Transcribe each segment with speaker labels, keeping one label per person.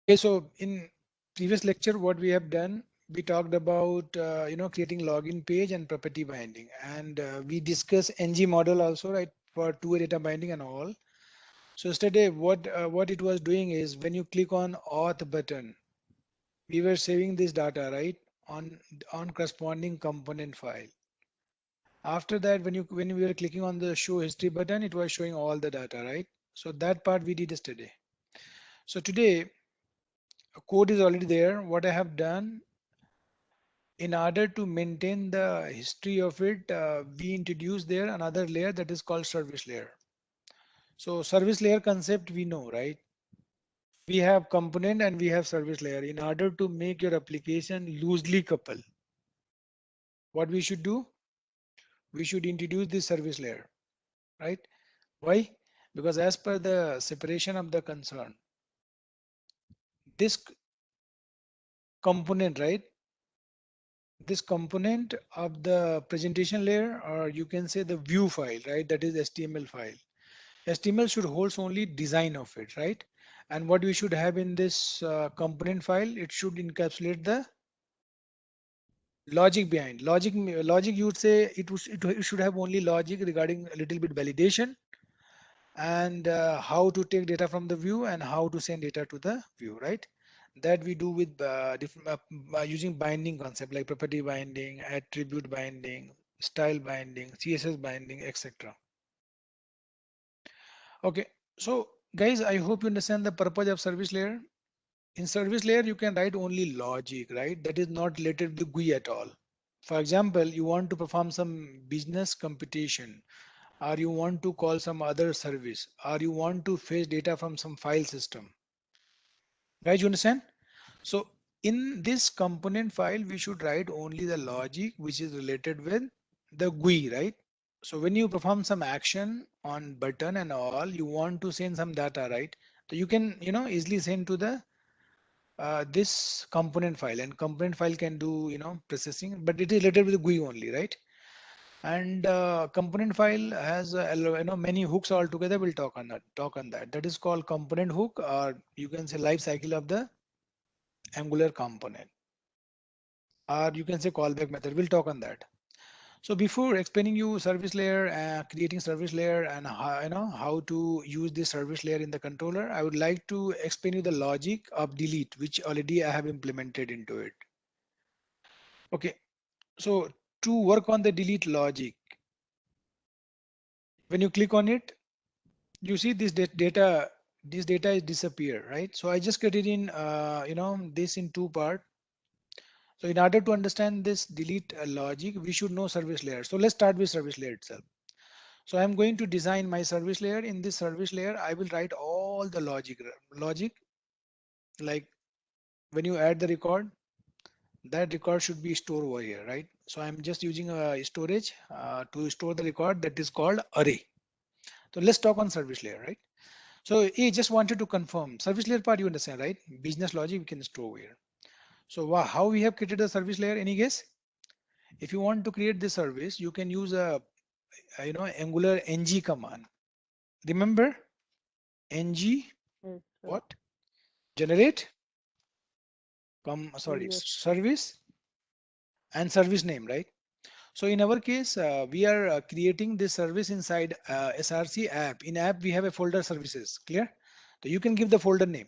Speaker 1: Okay, so in previous lecture, what we have done, we talked about creating login page and property binding, and we discussed NG model also, right, for two-way data binding and all. So yesterday, what it was doing is when you click on auth button, we were saving this data, right, on corresponding component file. After that, when we were clicking on the show history button, it was showing all the data, right? So that part we did yesterday. So today, code is already there. What I have done, in order to maintain the history of it, we introduce there another layer that is called service layer. So service layer concept we know, right? We have component and we have service layer. In order to make your application loosely coupled, what we should do? We should introduce this service layer, right? Why? Because as per the separation of the concern, this component, right? This component of the presentation layer, or you can say the view file, right? That is HTML file. HTML should hold only design of it, right? And what we should have in this component file, it should encapsulate the logic behind. Logic, you would say it should have only logic regarding a little bit validation and how to take data from the view and how to send data to the view, right? That we do with different using binding concept like property binding, attribute binding, style binding, CSS binding, etc. Okay, so guys, I hope you understand the purpose of service layer. In service layer, you can write only logic, right? That is not related to GUI at all. For example, you want to perform some business computation, or you want to call some other service, or you want to fetch data from some file system. Guys, you understand? So in this component file, we should write only the logic which is related with the GUI, right? So when you perform some action on button and all, you want to send some data, right? So you can, easily send to the this component file, and component file can do, processing, but it is related with the GUI only, right? And component file has many hooks all together. We'll talk on that. That is called component hook, or you can say life cycle of the Angular component, or you can say callback method. We'll talk on that. So before explaining you service layer, creating service layer, and how to use this service layer in the controller, I would like to explain you the logic of delete, which already I have implemented into it. Okay, so to work on the delete logic, when you click on it, you see this data. This data is disappear, right? So I just created in this in two part. So in order to understand this delete logic, we should know service layer. So let's start with service layer itself. So I'm going to design my service layer. In this service layer, I will write all the logic, like when you add the record, that record should be stored over here, right? So I'm just using a storage to store the record that is called array. So let's talk on service layer, right? So I just wanted to confirm service layer part, you understand, right? Business logic we can store over here. So how we have created a service layer, any guess? If you want to create this service, you can use a Angular ng command. Remember ng
Speaker 2: Yes, sir.
Speaker 1: what? Generate
Speaker 2: Yes, sir.
Speaker 1: service and service name, right? So in our case, we are creating this service inside SRC app. In app, we have a folder services. Clear? So you can give the folder name.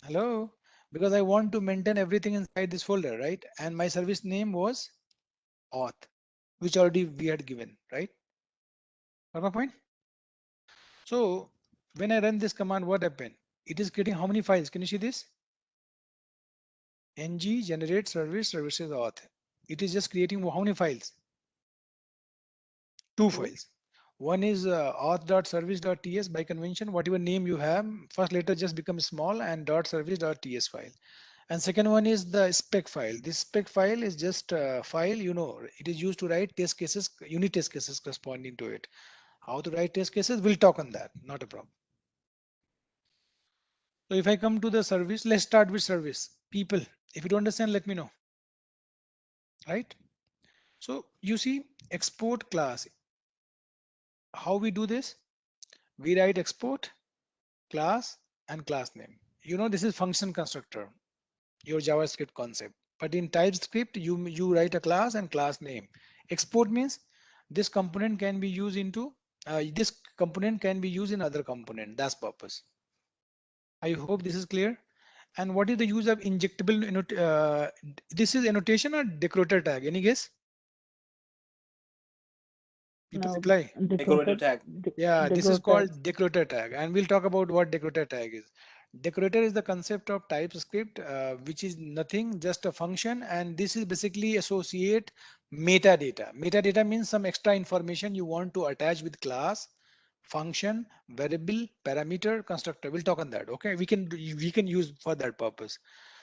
Speaker 1: Hello, because I want to maintain everything inside this folder, right? And my service name was auth, which already we had given, right? Got my point? So when I run this command, what happened? It is creating how many files? Can you see this? ng generate service services auth. It is just creating how many files? Two
Speaker 2: Two.
Speaker 1: files. One is auth.service.ts. By convention, whatever name you have, first letter just becomes small and .service.ts file. And second one is the spec file. This spec file is just a file, it is used to write test cases, unit test cases corresponding to it. How to write test cases, we'll talk on that, not a problem. So if I come to the service, let's start with service. People, if you don't understand, let me know, right? So you see export class, how we do this? We write export class and class name. this is function constructor, your JavaScript concept. But in TypeScript, you write a class and class name. Export means this component can be used into this component can be used in other component. That's purpose. I hope this is clear. And what is the use of injectable this is annotation or decorator tag? Any guess? People
Speaker 2: Now
Speaker 1: reply.
Speaker 3: Decorator
Speaker 2: decorated
Speaker 3: tag.
Speaker 1: Yeah, this is
Speaker 2: decorated
Speaker 1: called decorator tag, and we'll talk about what decorator tag is. Decorator is the concept of TypeScript, which is nothing, just a function, and this is basically associate metadata. Metadata means some extra information you want to attach with class, function, variable, parameter, constructor. We'll talk on that. Okay, we can use for that purpose.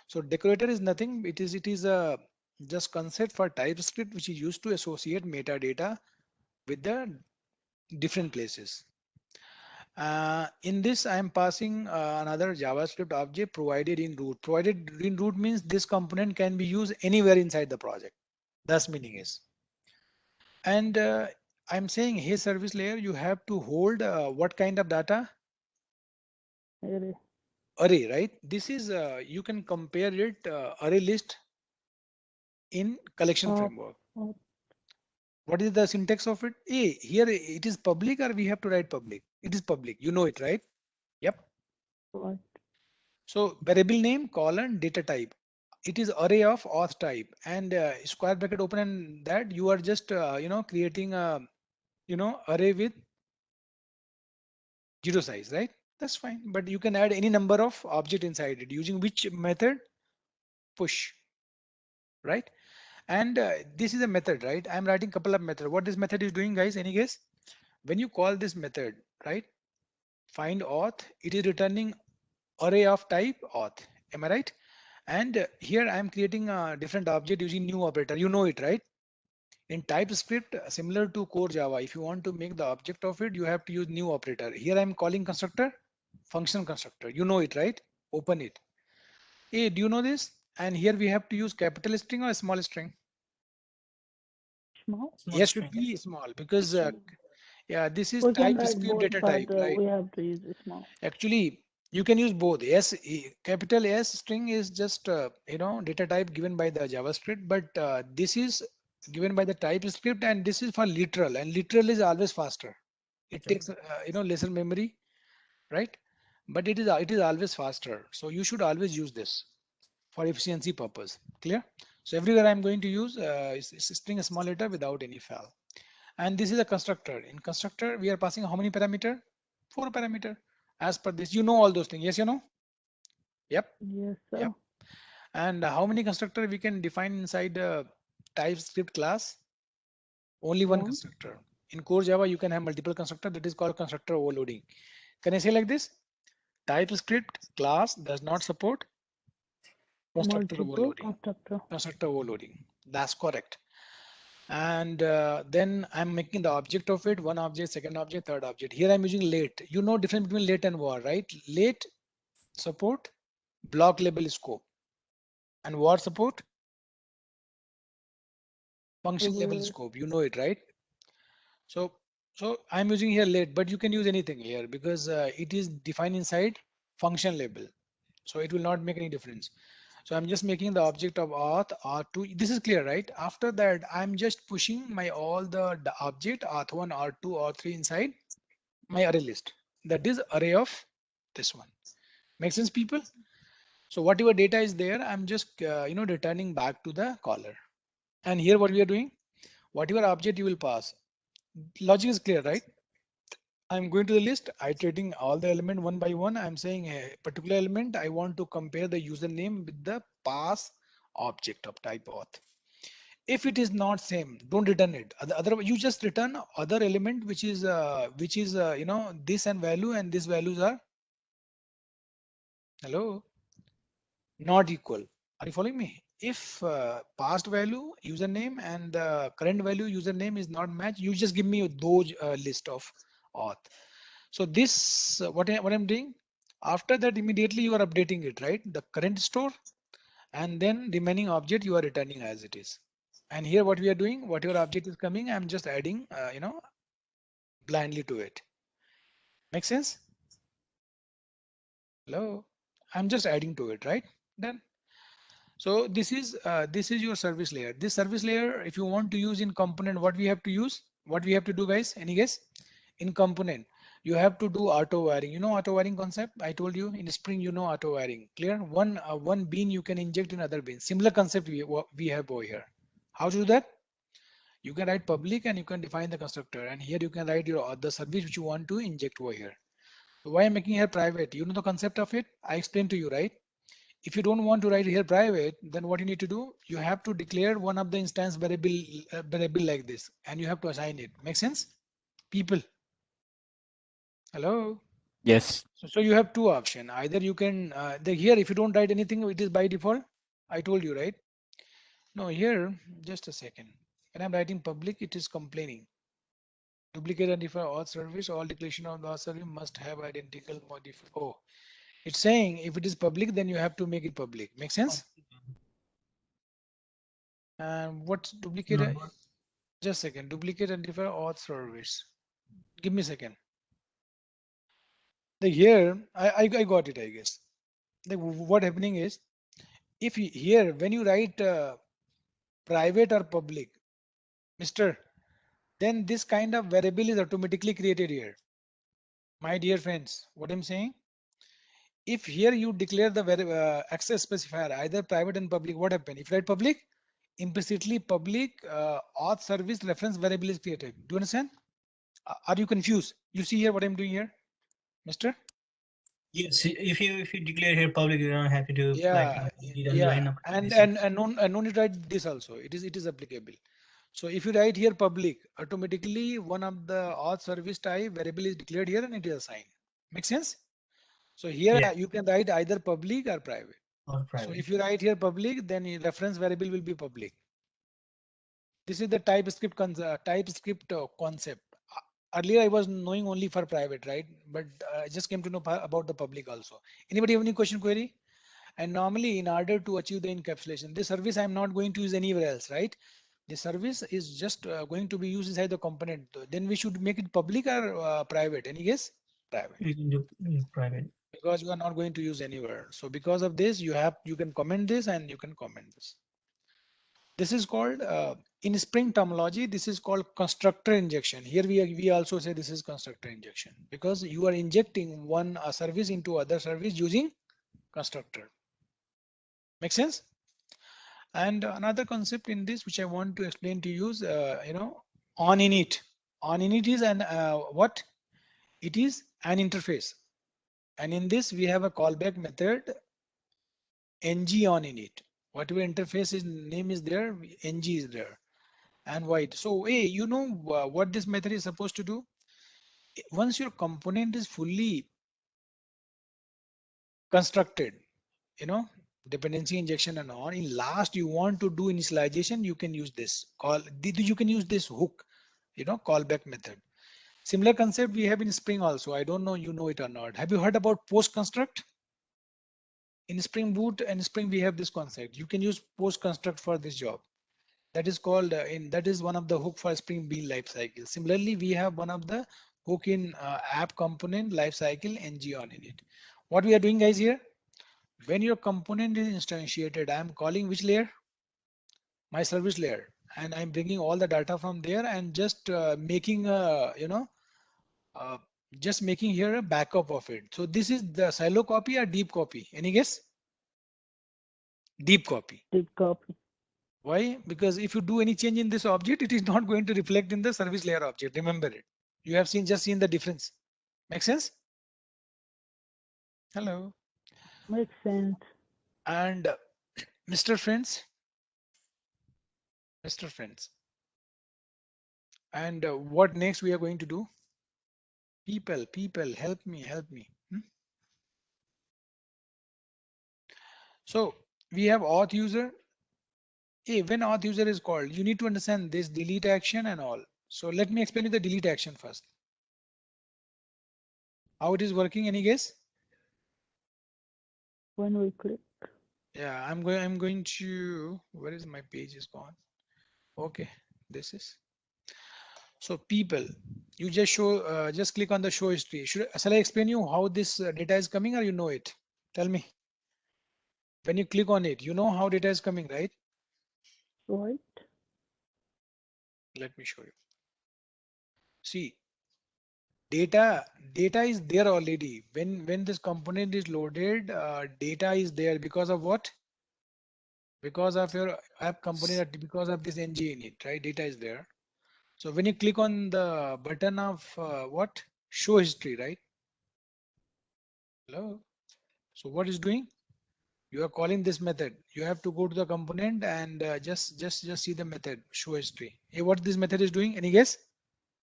Speaker 1: So decorator is nothing. It is a just concept for TypeScript which is used to associate metadata with the different places. In this, I am passing another JavaScript object provided in root. Provided in root means this component can be used anywhere inside the project. That's meaning is. And I'm saying, hey, service layer, you have to hold what kind of data?
Speaker 2: array
Speaker 1: Array, right? This is, you can compare it array list in collection
Speaker 2: of
Speaker 1: framework.
Speaker 2: of
Speaker 1: What is the syntax of it? Hey, here it is public or we have to write public? It is public. You know it, right? Yep.
Speaker 2: what
Speaker 1: So variable name colon data type. It is array of auth type and square bracket open, and that you are just creating a array with zero size, right? That's fine. But you can add any number of object inside it using which method? Push, right? And this is a method, right? I'm writing couple of method. What this method is doing, guys? Any guess? When you call this method, right? Find auth, it is returning array of type auth. Am I right? And here I am creating a different object using new operator. You know it, right? In TypeScript, similar to core Java, if you want to make the object of it, you have to use new operator. Here I'm calling constructor, function constructor. You know it, right? Open it. Hey, do you know this? And here we have to use capital string or small string.
Speaker 2: small.
Speaker 3: Small
Speaker 1: Yes, should
Speaker 3: string.
Speaker 1: be small because yeah, this is
Speaker 2: We can write
Speaker 1: TypeScript
Speaker 2: both,
Speaker 1: data
Speaker 2: but
Speaker 1: type, right?
Speaker 2: we have to use small.
Speaker 1: Actually, you can use both. S, capital S string is just data type given by the JavaScript, but this is given by the TypeScript, and this is for literal, and literal is always faster. It
Speaker 3: Okay.
Speaker 1: takes lesser memory, right? But it is always faster. So you should always use this for efficiency purpose. Clear? So everywhere I'm going to use is string a small letter without any file. And this is a constructor. In constructor, we are passing how many parameter? 4 parameter. As per this, you know all those things. Yes, you know? Yep,
Speaker 2: Yes,
Speaker 1: yep.
Speaker 2: sir.
Speaker 1: And how many constructor we can define inside a TypeScript class? Only one
Speaker 2: One
Speaker 1: constructor. In core Java, you can have multiple constructor. That is called constructor overloading. Can I say like this? TypeScript class does not support constructor
Speaker 2: multiple
Speaker 1: overloading.
Speaker 2: constructor.
Speaker 1: Constructor overloading. That's correct. And then I'm making the object of it, one object, second object, third object. Here I'm using late. You know difference between late and var, right? Late support block label scope, and var support function level
Speaker 2: Regular
Speaker 1: scope. You know it, right? So I'm using here late, but you can use anything here because it is defined inside function label. So it will not make any difference. So I'm just making the object of auth R2. This is clear, right? After that, I'm just pushing my all the object auth1, R2, R3 inside my array list. That is array of this one. Make sense, people? So whatever data is there, I'm just returning back to the caller. And here what we are doing, whatever object you will pass, logic is clear, right? I'm going to the list, iterating all the element one by one. I'm saying a particular element, I want to compare the username with the pass object of type auth. If it is not same, don't return it. Otherwise, you just return other element which is this and value, and these values are hello not equal. Are you following me? If past value username and the current value username is not matched, you just give me those list of auth. So this what I'm doing, after that immediately you are updating it, right? The current store, and then remaining object you are returning as it is. And here what we are doing, whatever object is coming, I'm just adding blindly to it. Make sense? Hello. I'm just adding to it, right? Then so this is your service layer. This service layer, if you want to use in component, what we have to use, what we have to do, guys? Any guess? In component, you have to do auto wiring. You know auto wiring concept? I told you in Spring, you know auto wiring. Clear? One bean you can inject in other bean. Similar concept we have over here. How to do that? You can write public and you can define the constructor. And here you can write your other service which you want to inject over here. So why I'm making here private? You know the concept of it? I explained to you, right? If you don't want to write here private, then what you need to do, you have to declare one of the instance variable like this, and you have to assign it. Make sense? People, hello.
Speaker 3: Yes.
Speaker 1: So you have two option. Either you can here if you don't write anything, it is by default. I told you, right? No, here just a second. When I'm writing public, it is complaining. Duplicate identifier auth service. All declaration of the auth service must have identical modifier. Oh, it's saying if it is public, then you have to make it public. Make sense? And what's
Speaker 3: It's not
Speaker 1: duplicate?
Speaker 3: what.
Speaker 1: Just a second. Duplicate identifier auth service. Give me a second. The here I got it. I guess. What happening is if here when you write private or public, Mister, then this kind of variable is automatically created here. My dear friends, what I'm saying, if here you declare the access specifier either private and public, what happen? If you write public, implicitly public auth service reference variable is created. Do you understand? Are you confused? You see here what I'm doing here, Mister?
Speaker 3: Yes, if you declare here public, you don't have to do like
Speaker 1: Yeah,
Speaker 3: did on
Speaker 1: yeah,
Speaker 3: line number
Speaker 1: and
Speaker 3: 26.
Speaker 1: no need to write this also. It is applicable. So if you write here public, automatically one of the auth service type variable is declared here and it is assigned. Make sense? So here
Speaker 3: Yeah,
Speaker 1: you can write either public or private.
Speaker 3: or
Speaker 1: So
Speaker 3: private.
Speaker 1: if you write here public, then your reference variable will be public. This is the TypeScript concept. Earlier I was knowing only for private, right? But I just came to know about the public also. Anybody have any question query? And normally in order to achieve the encapsulation, this service I'm not going to use anywhere else, right? The service is just going to be used inside the component. Then we should make it public or private. Any guess? Private.
Speaker 3: You can do private.
Speaker 1: Because you are not going to use anywhere. So because of this, you can comment this and you can comment this. This is called in Spring terminology. This is called constructor injection. Here we also say this is constructor injection because you are injecting one service into other service using constructor. Make sense? And another concept in this which I want to explain to you is on init. On init is an what? It is an interface, and in this we have a callback method ng on init. Whatever interface is name is there, ng is there and white. So hey, you know what this method is supposed to do? Once your component is fully constructed, you know, dependency injection and on, in last you want to do initialization, you can use this you can use this hook, callback method. Similar concept we have in Spring also. I don't know you know it or not. Have you heard about post construct? In Spring Boot and Spring we have this concept. You can use post construct for this job. That is called that is one of the hook for Spring Bean lifecycle. Similarly, we have one of the hook in app component lifecycle ng on in it. What we are doing guys here, when your component is instantiated, I am calling which layer? My service layer, and I'm bringing all the data from there and just making a uh, just making here a backup of it. So this is the silo copy or deep copy? Any guess? Deep copy.
Speaker 2: Deep copy.
Speaker 1: Why? Because if you do any change in this object, it is not going to reflect in the service layer object. Remember it. You have just seen the difference. Make sense? Hello.
Speaker 2: Makes sense.
Speaker 1: And Mr. Friends, Mr. Friends. And what next we are going to do? People, help me, help me. So we have auth user. Hey, when auth user is called, you need to understand this delete action and all. So let me explain you the delete action first. How it is working, any guess?
Speaker 2: When we click,
Speaker 1: Yeah, I'm going to, where is my page is gone? Okay, this is. So people, you just click on the show history. Shall I explain you how this data is coming or you know it? Tell me. When you click on it, you know how data is coming, right?
Speaker 2: Right.
Speaker 1: Let me show you. See, data is there already. When this component is loaded, data is there because of what? Because of your app component, because of this ng in it, right? Data is there. So when you click on the button of what? Show history, right? Hello. So what is doing? You are calling this method. You have to go to the component and just see the method show history. Hey, what this method is doing? Any guess?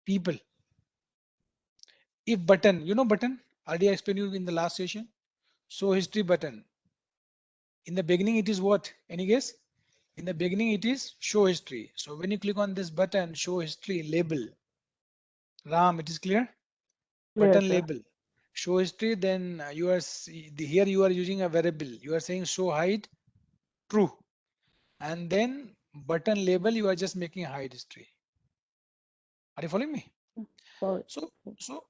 Speaker 1: People. If button, you know button. Already I explained you in the last session. Show history button. In the beginning, it is what? Any guess? In the beginning, it is show history. So when you click on this button, show history label. Ram, it is clear.
Speaker 2: Clear,
Speaker 1: Button
Speaker 2: sir.
Speaker 1: label. Show history. Then you are here. You are using a variable. You are saying show height true, and then button label. You are just making hide history. Are you following me?
Speaker 2: Sorry.
Speaker 1: So so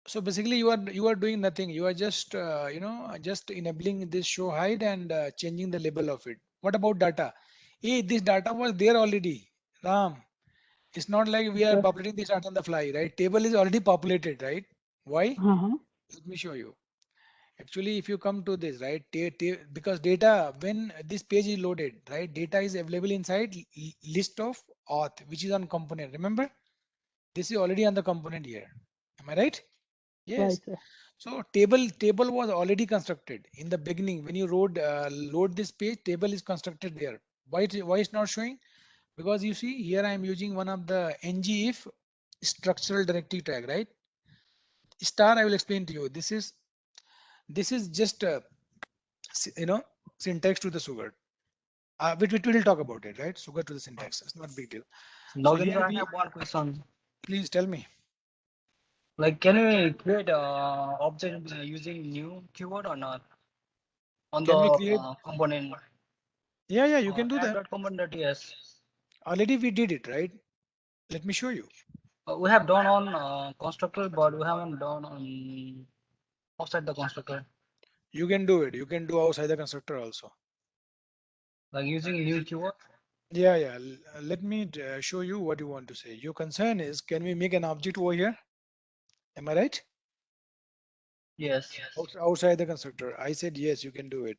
Speaker 1: so basically you are doing nothing. You are just just enabling this show hide and changing the label of it. What about data? Hey, this data was there already. Ram, it's not like we are
Speaker 2: Sir.
Speaker 1: populating this data on the fly, right? Table is already populated, right? Why?
Speaker 2: Uh-huh.
Speaker 1: Let me show you. Actually, if you come to this, right, because data, when this page is loaded, right, data is available inside list of auth, which is on component. Remember, this is already on the component here. Am I right? Yes.
Speaker 2: Right, sir.
Speaker 1: So table was already constructed in the beginning. When you load this page, table is constructed there. Why it's not showing? Because you see here I am using one of the ng if structural directory tag, right? Star I will explain to you. This is just syntax to the sugar. We will talk about it, right? Sugar to the syntax. It's not big deal.
Speaker 3: Now
Speaker 1: So
Speaker 3: here
Speaker 1: here
Speaker 3: I
Speaker 1: we
Speaker 3: have one question.
Speaker 1: please tell me.
Speaker 3: Like, can we create a object using new keyword or not on the
Speaker 1: Can we create?
Speaker 3: component
Speaker 1: Yeah, you can do that.
Speaker 3: app.component.ts?
Speaker 1: Already we did it, right? Let me show you.
Speaker 3: We have done on constructor, but we haven't done on outside the constructor,
Speaker 1: You can do it. You can do outside the constructor also.
Speaker 3: like using new keyword.
Speaker 1: Yeah. Let me show you what you want to say. Your concern is, can we make an object over here? Am I right?
Speaker 3: Yes.
Speaker 1: Outside the constructor. I said yes, you can do it.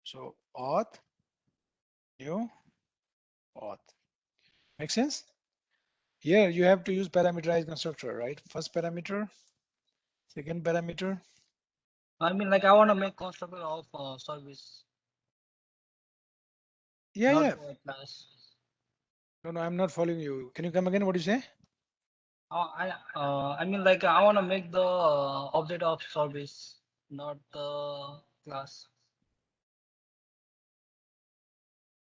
Speaker 1: So auth, new auth. Make sense? Here you have to use parameterized constructor, right? First parameter, second parameter.
Speaker 3: I mean, like I want to make constructor of service, not
Speaker 1: Yeah.
Speaker 3: for a class.
Speaker 1: No, I'm not following you. Can you come again? What do you say?
Speaker 3: I mean, like I want to make the object of service, not the class.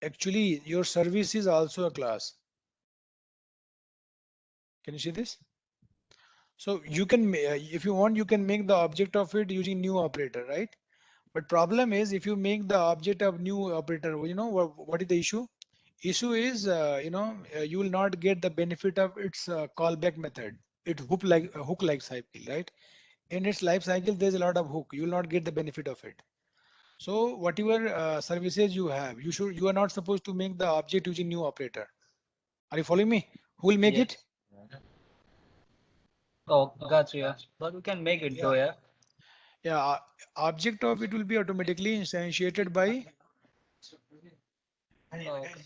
Speaker 1: Actually, your service is also a class. Can you see this? So you can, if you want, you can make the object of it using new operator, right? But problem is if you make the object of new operator, what is the issue? Issue is, you will not get the benefit of its callback method. It hook like cycle, right? In its life cycle, there's a lot of hook. You will not get the benefit of it. So whatever services you have, you are not supposed to make the object using new operator. Are you following me? Who will make it?
Speaker 3: Yes. Oh, gotcha. Yeah. But we can make it
Speaker 1: Yeah,
Speaker 3: though, yeah.
Speaker 1: object of it will be automatically instantiated by
Speaker 3: Oh, okay.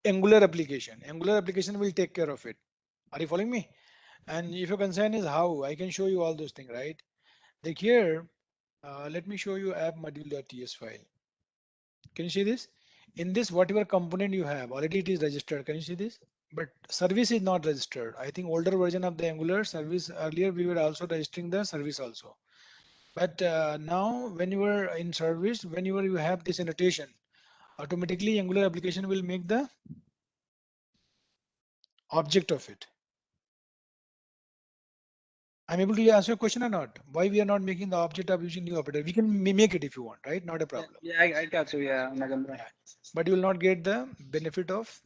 Speaker 1: Angular application. Angular application will take care of it. Are you following me? And if your concern is how, I can show you all those things, right? Like here, let me show you app module.ts file. Can you see this? In this, whatever component you have, already it is registered. Can you see this? But service is not registered. I think older version of the Angular service, earlier we were also registering the service also. But now when you are in service, whenever you have this annotation, automatically Angular application will make the object of it. I'm able to answer your question or not? Why we are not making the object of using new operator? We can make it if you want, right? Not a
Speaker 3: Yeah,
Speaker 1: problem.
Speaker 3: yeah, I got you. Yeah, Nagendra.
Speaker 1: Yeah. But you will not get the benefit of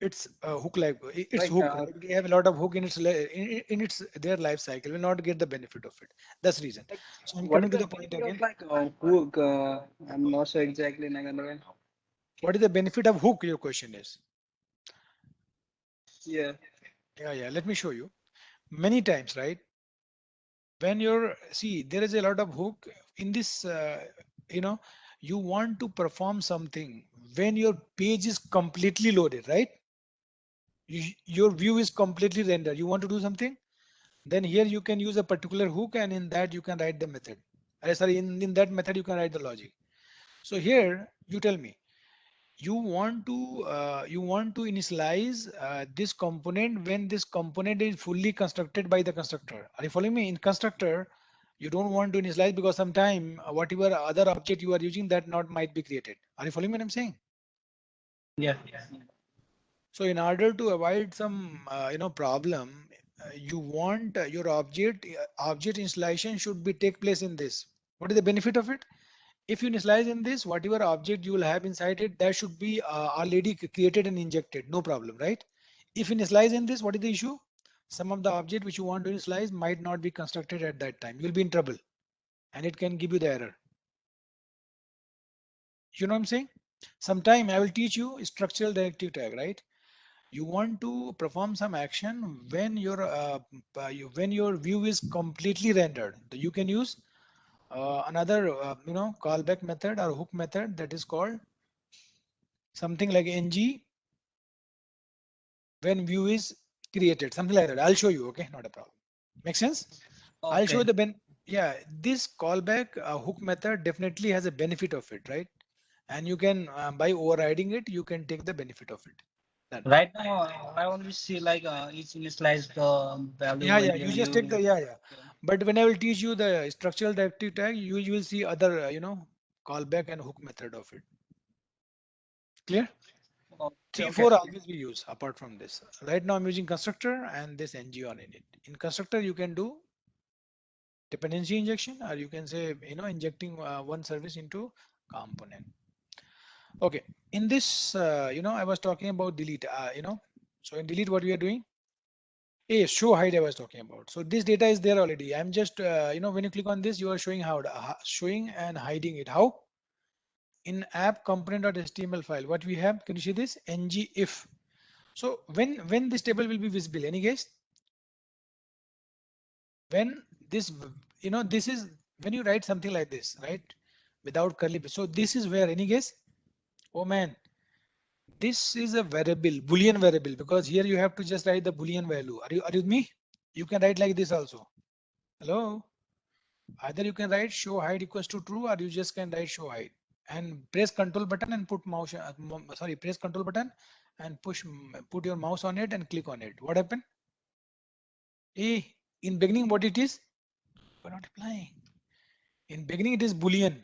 Speaker 1: It's hook like it's
Speaker 3: Like
Speaker 1: hook, right? We have a lot of hook in its in its their life cycle. Will not get the benefit of it. That's the reason.
Speaker 3: like
Speaker 1: So I'm
Speaker 3: what is
Speaker 1: coming to
Speaker 3: the
Speaker 1: the point
Speaker 3: benefit of
Speaker 1: again.
Speaker 3: like hook? I'm not sure exactly. Like,
Speaker 1: What is the benefit of hook? Your question is.
Speaker 3: yeah.
Speaker 1: Yeah. Let me show you. Many times, right? When you're see, there is a lot of hook in this. You know, you want to perform something when your page is completely loaded, right? Your view is completely rendered. You want to do something, then here you can use a particular hook, and in that you can write the method. Sorry, in that method you can write the logic. So here you tell me you want to initialize this component when this component is fully constructed by the constructor. Are you following me? In constructor, you don't want to initialize because sometime whatever other object you are using that not might be created. Are you following me what I'm saying?
Speaker 3: Yeah.
Speaker 1: So in order to avoid some problem, you want your object installation should be take place in this. What is the benefit of it? If you initialize in this, whatever object you will have inside it, that should be already created and injected. No problem, right? If you initialize in this, what is the issue? Some of the object which you want to initialize might not be constructed at that time. You'll be in trouble, and it can give you the error. You know what I'm saying? Sometime I will teach you structural directive tag, right? You want to perform some action when when your view is completely rendered. You can use another callback method or hook method that is called something like ng when view is created, something like that. I'll show you. Okay, not a problem. Make sense? I'll show
Speaker 3: Okay.
Speaker 1: the yeah, this callback hook method definitely has a benefit of it, right? And you can by overriding it you can take the benefit of it. Done.
Speaker 3: Right now, I only see like each initialize the value
Speaker 1: Yeah,
Speaker 3: when
Speaker 1: yeah,
Speaker 3: you
Speaker 1: you just take the
Speaker 3: use.
Speaker 1: yeah.
Speaker 3: Yeah.
Speaker 1: But when I will teach you the structural directive tag, you will see other callback and hook method of it. Clear?
Speaker 3: Okay.
Speaker 1: Three,
Speaker 3: Okay.
Speaker 1: four always we use apart from this. Right now I'm using constructor and this ng on in it. In constructor you can do dependency injection, or you can say injecting one service into component. Okay. In this I was talking about delete. So in delete what we are doing? A show hide I was talking about. So this data is there already. I'm just when you click on this, you are showing how showing and hiding it. How? In app component.html file. What we have? Can you see this? Ng if. So when this table will be visible? Any guess? When this this is when you write something like this, right? Without curly. So this is where, any guess? Oh man, this is a variable, Boolean variable, because here you have to just write the Boolean value. Are you with me? You can write like this also. Hello? Either you can write show height equals to true, or you just can write show height and press control button and put mouse, sorry, press control button and put your mouse on it and click on it. What happened? In beginning what it is? We're not applying. In beginning it is Boolean.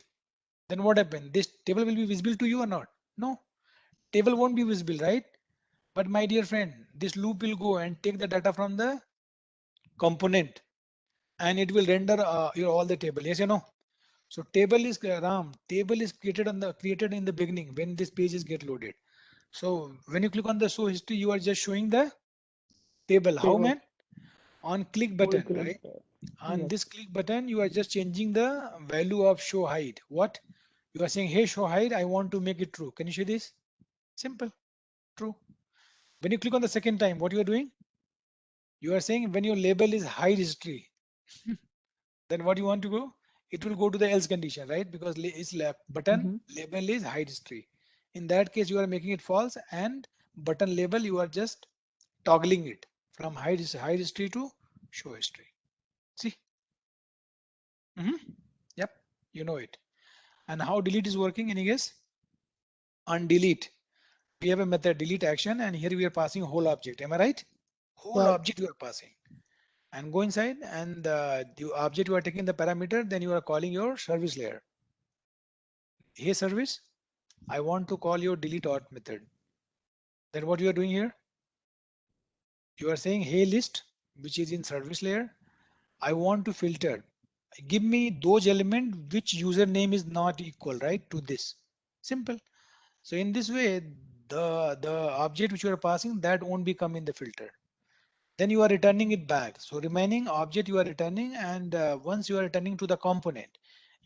Speaker 1: Then what happened? This table will be visible to you or not? No, table won't be visible, right? But my dear friend, this loop will go and take the data from the component and it will render your all the table. Yes or no? So table is Ram. Table is created in the beginning when this page is get loaded. So when you click on the show history, you are just showing the table. How
Speaker 2: Table.
Speaker 1: man? On click
Speaker 2: On
Speaker 1: button,
Speaker 2: click
Speaker 1: right?
Speaker 2: that.
Speaker 1: On
Speaker 2: Yes.
Speaker 1: this click button, you are just changing the value of show height. What? You are saying, hey, show height, I want to make it true. Can you see this? Simple, true. When you click on the second time, what you are doing? You are saying when your label is hide history, then what you want to go? It will go to the else condition, right? Because it's left button
Speaker 2: Mm-hmm.
Speaker 1: label is hide history. In that case, you are making it false, and button label you are just toggling it from hide history to show history. See? Yep, you know it. And how delete is working? Any guess? On delete, we have a method delete action, and here we are passing whole object. Am I right? Whole
Speaker 2: Right.
Speaker 1: object you are passing. And go inside, and the object you are taking the parameter, then you are calling your service layer. Hey service, I want to call your delete auth method. Then what you are doing here? You are saying hey list, which is in service layer. I want to filter. Give me those elements which username is not equal, right, to this. Simple. So in this way, the object which you are passing, that won't be come in the filter. Then you are returning it back. So remaining object you are returning, and once you are returning to the component,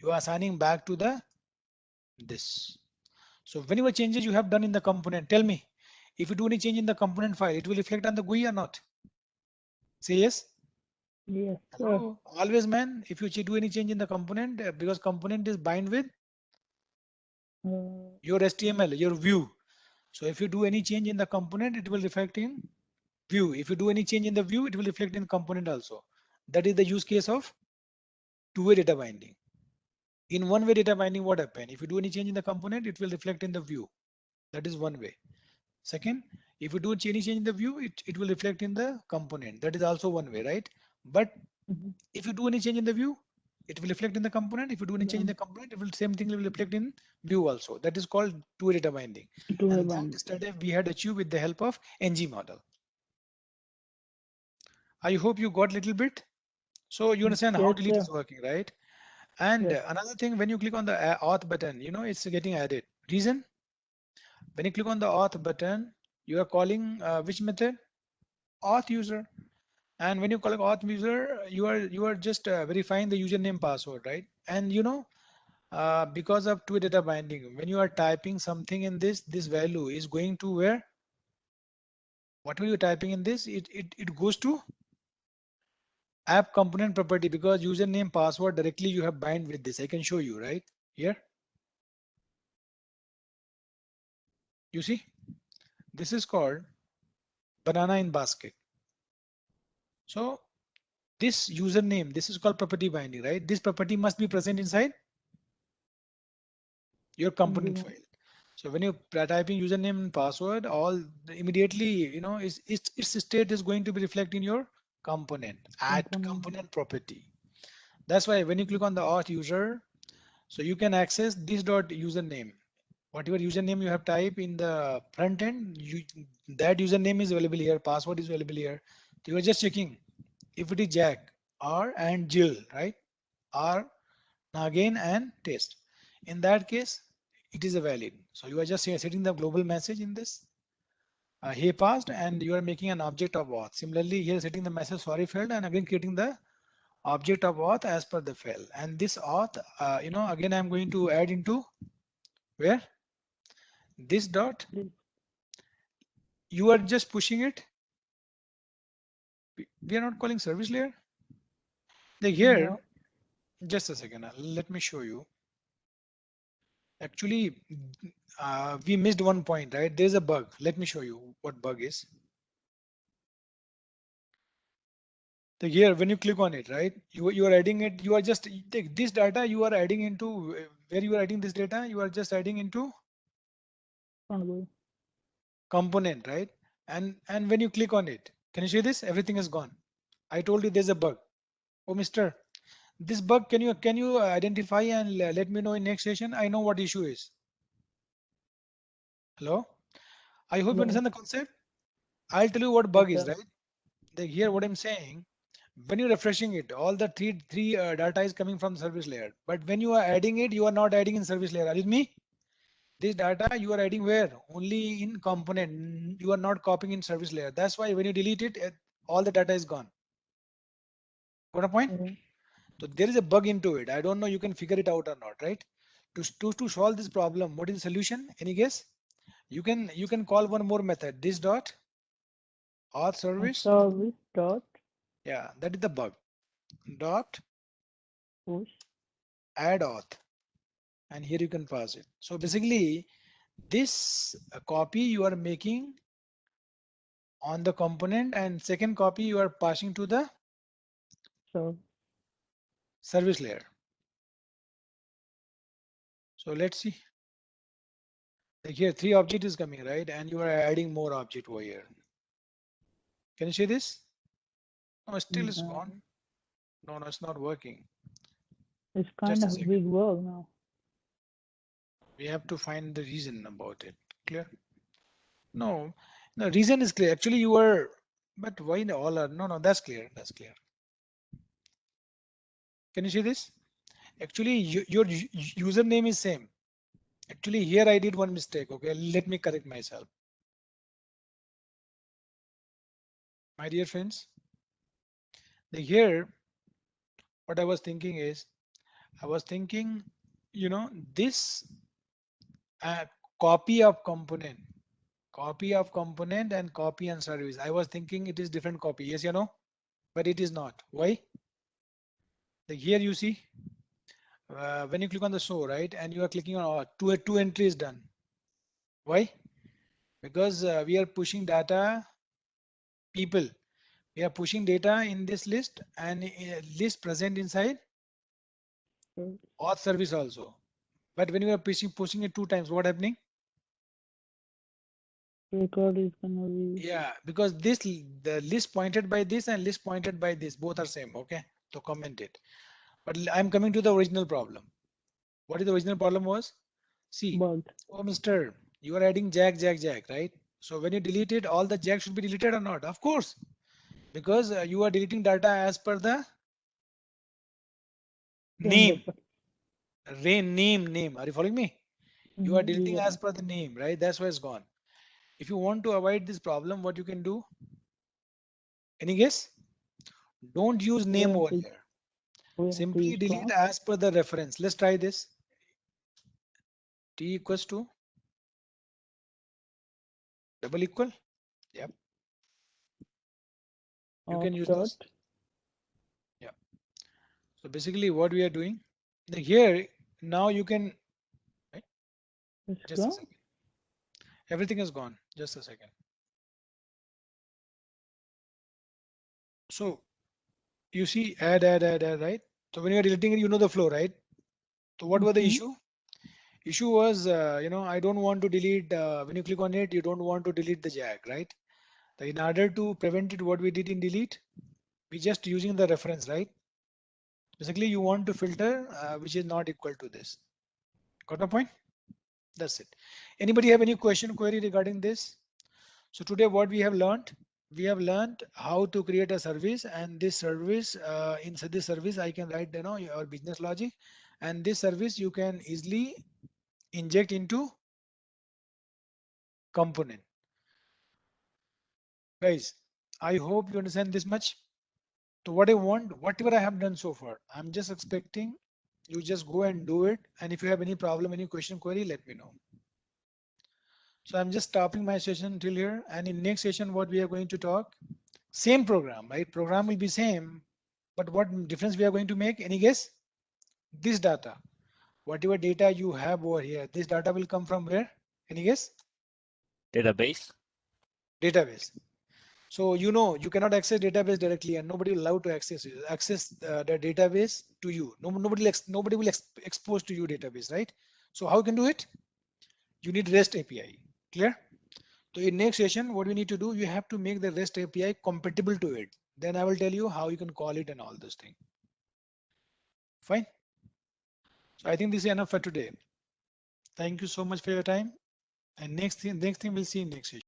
Speaker 1: you are assigning back to the this. So whenever changes you have done in the component, tell me, if you do any change in the component file, it will reflect on the GUI or not? Say yes.
Speaker 2: Yes, sir.
Speaker 1: Hello. Always, man. If you do any change in the component, because component is bind with
Speaker 2: Uh,
Speaker 1: your HTML, your view. So if you do any change in the component, it will reflect in view. If you do any change in the view, it will reflect in component also. That is the use case of two-way data binding. In one-way data binding, what happen? If you do any change in the component, it will reflect in the view. That is one way. Second, if you do any change in the view, it will reflect in the component. That is also one way, right? But
Speaker 2: mhm.
Speaker 1: if you do any change in the view, it will reflect in the component. If you do any change in
Speaker 2: Then
Speaker 1: the component, it will same thing will reflect in view also. That is called two-way data binding.
Speaker 2: do a
Speaker 1: And that
Speaker 2: bind.
Speaker 1: study we had achieved with the help of NG model. I hope you got little bit. So you understand how
Speaker 2: Yes,
Speaker 1: delete
Speaker 2: sir.
Speaker 1: is working, right? And
Speaker 2: Yes.
Speaker 1: another thing, when you click on the auth button, it's getting added. Reason? When you click on the auth button, you are calling which method? Auth user. And when you call auth user, you are just verifying the username password, right? And because of two data binding, when you are typing something in this value is going to where? Whatever you're typing in this, it goes to app component property, because username password directly you have bind with this. I can show you right here. You see, this is called banana in basket. So this username, this is called property binding, right? This property must be present inside your component
Speaker 2: You
Speaker 1: file. So when you are typing username and password, immediately, its state is going to be reflected in your component at
Speaker 2: component.
Speaker 1: component property. That's why when you click on the auth user, so you can access this dot username. Whatever username you have typed in the front end, that username is available here, password is available here. So you are just checking if it is Jack or and Jill, right? Or Nagin and test. In that case, it is a valid. So you are just setting the global message in this. He passed, and you are making an object of auth. Similarly, here setting the message sorry failed, and again creating the object of auth as per the fail. And this auth, again I'm going to add into where this dot.
Speaker 2: This,
Speaker 1: You are just pushing it. We are not calling service layer. Like here,
Speaker 2: no,
Speaker 1: just a second. Let me show you. Actually, we missed one point, right? There's a bug. Let me show you what bug is. So here, when you click on it, right, you are adding it. You are just take this data. You are adding into where you are adding this data. You are just adding into
Speaker 2: can't go.
Speaker 1: component, right? And when you click on it, can you see this? Everything is gone. I told you there's a bug. Oh, Mister, this bug can you identify and let me know in next session? I know what issue is. Hello. I hope you
Speaker 2: Hello.
Speaker 1: understand the concept. I'll tell you what
Speaker 2: Yes,
Speaker 1: bug is,
Speaker 2: sir.
Speaker 1: right? Here, what I'm saying, when you're refreshing it, all the three data is coming from service layer. But when you are adding it, you are not adding in service layer. Are you with me? This data you are adding where? Only in component. You are not copying in service layer. That's why when you delete it, all the data is gone. Got a point?
Speaker 2: Okay.
Speaker 1: So there is a bug into it. I don't know. You can figure it out or not, right? To solve this problem, what is the solution? Any guess? You can call one more method. This dot auth service.
Speaker 2: Service dot
Speaker 1: Yeah, that is the bug. Dot
Speaker 2: push
Speaker 1: add auth, and here you can pass it. So basically, this copy you are making on the component, and second copy you are passing to the
Speaker 2: serve.
Speaker 1: service layer. So let's see. Like here, three object is coming, right? And you are adding more object over here. Can you see this? No, still it's gone.
Speaker 2: Then
Speaker 1: No, no, it's not working.
Speaker 2: it's kind
Speaker 1: Just a
Speaker 2: of
Speaker 1: second.
Speaker 2: big work now.
Speaker 1: We have to find the reason about it. Clear? No, the reason is clear. Actually, you were, but why the all are? No, no, that's clear. That's clear. Can you see this? Actually, your username is same. Actually, here I did one mistake. Okay, let me correct myself. My dear friends, here what I was thinking is, I was thinking, this uh, copy of component, and copy and service. I was thinking it is different copy. Yes, but it is not. Why? Here you see, when you click on the show, right, and you are clicking on two entries done. Why? Because we are pushing data people. We are pushing data in this list and list present inside
Speaker 2: So
Speaker 1: auth service also. But when you are pushing it two times, what happening?
Speaker 2: record is gonna be
Speaker 1: Yeah, because the list pointed by this and list pointed by this both are same. Okay, so comment it. But I'm coming to the original problem. What is the original problem was? See,
Speaker 2: bugged.
Speaker 1: oh Mister, you are adding jack, right? So when you delete it, all the jack should be deleted or not? Of course, because you are deleting data as per the
Speaker 2: Same
Speaker 1: name,
Speaker 2: record.
Speaker 1: name. Are you following me? You are
Speaker 2: We
Speaker 1: deleting
Speaker 2: get
Speaker 1: as
Speaker 2: it.
Speaker 1: per the name, right? That's why it's gone. If you want to avoid this problem, what you can do? Any guess? Don't use
Speaker 2: We
Speaker 1: name
Speaker 2: have
Speaker 1: over
Speaker 2: to
Speaker 1: here.
Speaker 2: we have to
Speaker 1: Simply
Speaker 2: use
Speaker 1: delete
Speaker 2: class.
Speaker 1: as per the reference. Let's try this. T equals to double equal. Yep. You
Speaker 2: Of
Speaker 1: can use
Speaker 2: dot
Speaker 1: this. Yeah. So basically what we are doing here now you can right?
Speaker 2: is
Speaker 1: Just a
Speaker 2: gone.
Speaker 1: second. Everything is gone. Just a second. So you see add, right? So when you're deleting it, you know the flow, right? So what was the
Speaker 2: Mm-hmm.
Speaker 1: issue? Issue was, I don't want to delete, when you click on it, you don't want to delete the jack, right? So in order to prevent it, what we did in delete, we just using the reference, right? Basically, you want to filter which is not equal to this. Got my point? That's it. Anybody have any question, query regarding this? So today what we have learned how to create a service, and this service, inside this service, I can write, your business logic, and this service you can easily inject into component. Guys, I hope you understand this much. So what I want, whatever I have done so far, I'm just expecting you just go and do it. And if you have any problem, any question, query, let me know. So I'm just stopping my session till here. And in next session, what we are going to talk, same program, right? Program will be same, but what difference we are going to make? Any guess? This data, whatever data you have over here, this data will come from where? Any guess?
Speaker 3: Database.
Speaker 1: Database. So you cannot access database directly, and nobody will allow to access the database to you. Nobody will expose to you database, right? So how you can do it? You need REST API. Clear? So in next session, what we need to do, you have to make the REST API compatible to it. Then I will tell you how you can call it and all those things. Fine. So I think this is enough for today. Thank you so much for your time. And next thing we'll see in next session.